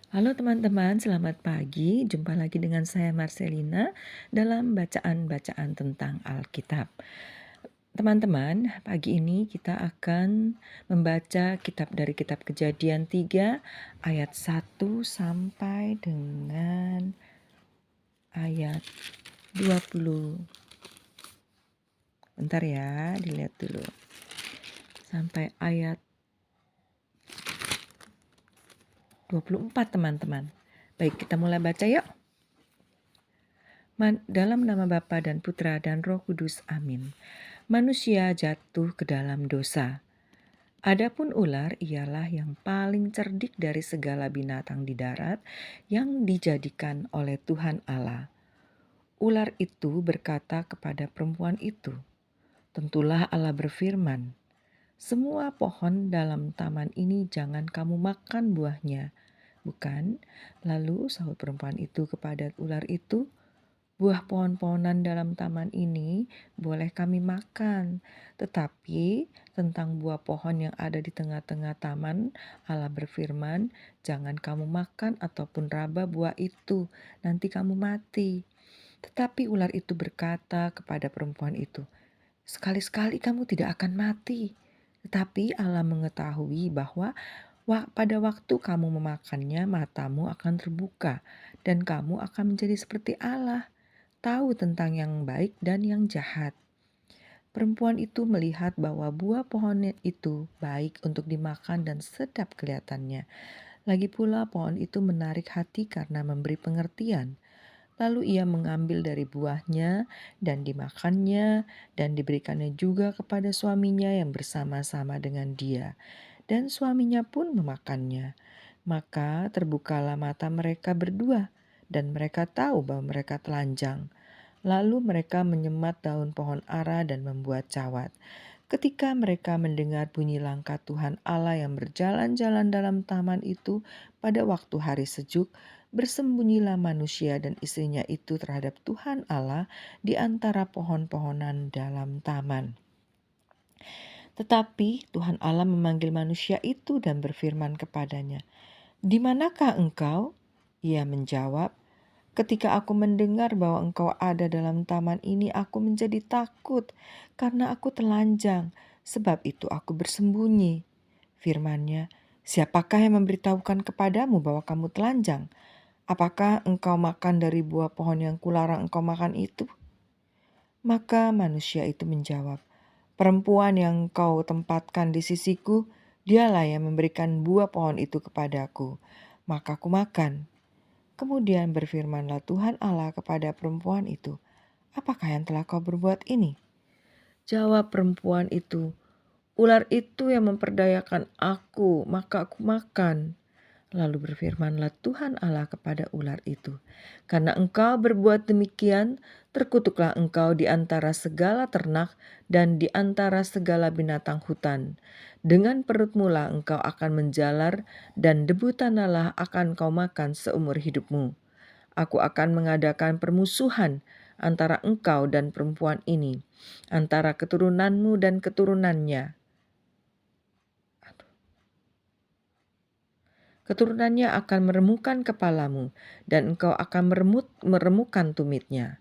Halo teman-teman, selamat pagi. Jumpa lagi dengan saya Marcelina dalam bacaan-bacaan tentang Alkitab. Teman-teman, pagi ini kita akan membaca dari kitab Kejadian 3 ayat 1 sampai dengan ayat 20. Bentar ya, dilihat dulu. Sampai ayat 24 teman-teman. Baik, kita mulai baca yuk. Dalam nama Bapa dan Putra dan Roh Kudus, amin. Manusia jatuh ke dalam dosa. Adapun ular ialah yang paling cerdik dari segala binatang di darat yang dijadikan oleh Tuhan Allah. Ular itu berkata kepada perempuan itu, "Tentulah Allah berfirman, semua pohon dalam taman ini jangan kamu makan buahnya, bukan?" Lalu sahut perempuan itu kepada ular itu, "Buah pohon-pohonan dalam taman ini boleh kami makan, tetapi tentang buah pohon yang ada di tengah-tengah taman, Allah berfirman, jangan kamu makan ataupun raba buah itu, nanti kamu mati." Tetapi ular itu berkata kepada perempuan itu, "Sekali-sekali kamu tidak akan mati." Tetapi Allah mengetahui bahwa pada waktu kamu memakannya, matamu akan terbuka dan kamu akan menjadi seperti Allah, tahu tentang yang baik dan yang jahat. Perempuan itu melihat bahwa buah pohon itu baik untuk dimakan dan sedap kelihatannya. Lagi pula pohon itu menarik hati karena memberi pengertian. Lalu ia mengambil dari buahnya dan dimakannya dan diberikannya juga kepada suaminya yang bersama-sama dengan dia. Dan suaminya pun memakannya. Maka terbukalah mata mereka berdua dan mereka tahu bahwa mereka telanjang. Lalu mereka menyemat daun pohon ara dan membuat cawat. Ketika mereka mendengar bunyi langkah Tuhan Allah yang berjalan-jalan dalam taman itu pada waktu hari sejuk, bersembunyilah manusia dan istrinya itu terhadap Tuhan Allah di antara pohon-pohonan dalam taman. Tetapi Tuhan Allah memanggil manusia itu dan berfirman kepadanya, "Di manakah engkau?" Ia menjawab, "Ketika aku mendengar bahwa engkau ada dalam taman ini, aku menjadi takut karena aku telanjang, sebab itu aku bersembunyi." Firman-Nya, "Siapakah yang memberitahukan kepadamu bahwa kamu telanjang? Apakah engkau makan dari buah pohon yang kularang engkau makan itu?" Maka manusia itu menjawab, "Perempuan yang kau tempatkan di sisiku, dialah yang memberikan buah pohon itu kepadaku, maka aku makan." Kemudian berfirmanlah Tuhan Allah kepada perempuan itu, "Apakah yang telah kau berbuat ini?" Jawab perempuan itu, "Ular itu yang memperdayakan aku, maka aku makan." Lalu berfirmanlah Tuhan Allah kepada ular itu, "Karena engkau berbuat demikian, terkutuklah engkau di antara segala ternak dan di antara segala binatang hutan. Dengan perutmu lah engkau akan menjalar dan debu tanahlah akan kau makan seumur hidupmu. Aku akan mengadakan permusuhan antara engkau dan perempuan ini, antara keturunanmu dan keturunannya. Keturunannya akan meremukkan kepalamu, dan engkau akan meremukkan tumitnya."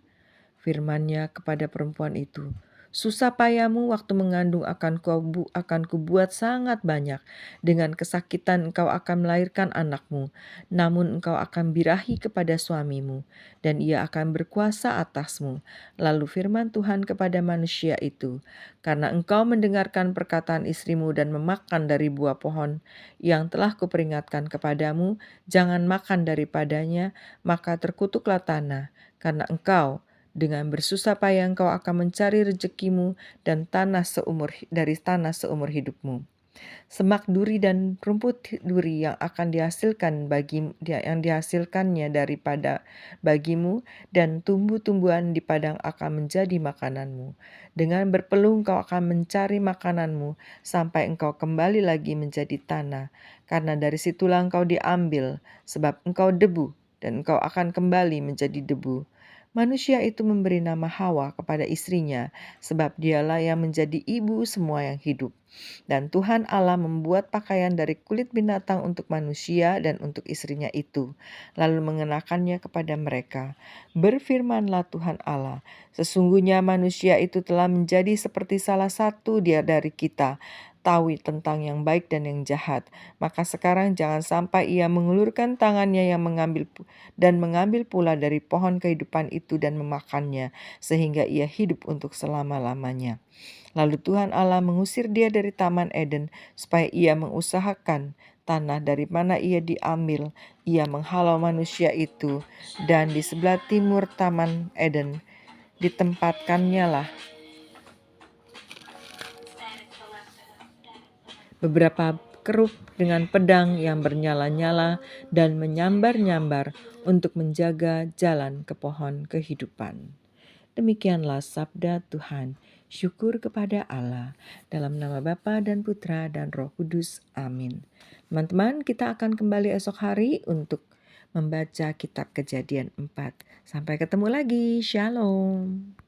Firman-Nya kepada perempuan itu, "Susah payahmu waktu mengandung akan kubuat sangat banyak. Dengan kesakitan engkau akan melahirkan anakmu, namun engkau akan birahi kepada suamimu, dan ia akan berkuasa atasmu." Lalu firman Tuhan kepada manusia itu, "Karena engkau mendengarkan perkataan istrimu dan memakan dari buah pohon yang telah kuperingatkan kepadamu, jangan makan daripadanya, maka terkutuklah tanah, karena engkau dengan bersusah payah engkau akan mencari rezekimu dan dari tanah seumur hidupmu. Semak duri dan rumput duri yang dihasilkannya daripada bagimu, dan tumbuh-tumbuhan di padang akan menjadi makananmu. Dengan berpeluh engkau akan mencari makananmu sampai engkau kembali lagi menjadi tanah, karena dari situlah engkau diambil, sebab engkau debu dan engkau akan kembali menjadi debu. Manusia itu memberi nama Hawa kepada istrinya, sebab dialah yang menjadi ibu semua yang hidup. Dan Tuhan Allah membuat pakaian dari kulit binatang untuk manusia dan untuk istrinya itu, lalu mengenakannya kepada mereka. Berfirmanlah Tuhan Allah, sesungguhnya manusia itu telah menjadi seperti salah satu dia dari kita, tahu tentang yang baik dan yang jahat. Maka sekarang jangan sampai ia mengulurkan tangannya yang mengambil pula dari pohon kehidupan itu dan memakannya, sehingga ia hidup untuk selama-lamanya. Lalu Tuhan Allah mengusir dia dari Taman Eden supaya ia mengusahakan tanah dari mana ia diambil. Ia menghalau manusia itu, dan di sebelah timur Taman Eden ditempatkannya lah beberapa kerub dengan pedang yang bernyala-nyala dan menyambar-nyambar untuk menjaga jalan ke pohon kehidupan. Demikianlah sabda Tuhan. Syukur kepada Allah. Dalam nama Bapa dan Putra dan Roh Kudus. Amin. Teman-teman, kita akan kembali esok hari untuk membaca kitab Kejadian 4. Sampai ketemu lagi. Shalom.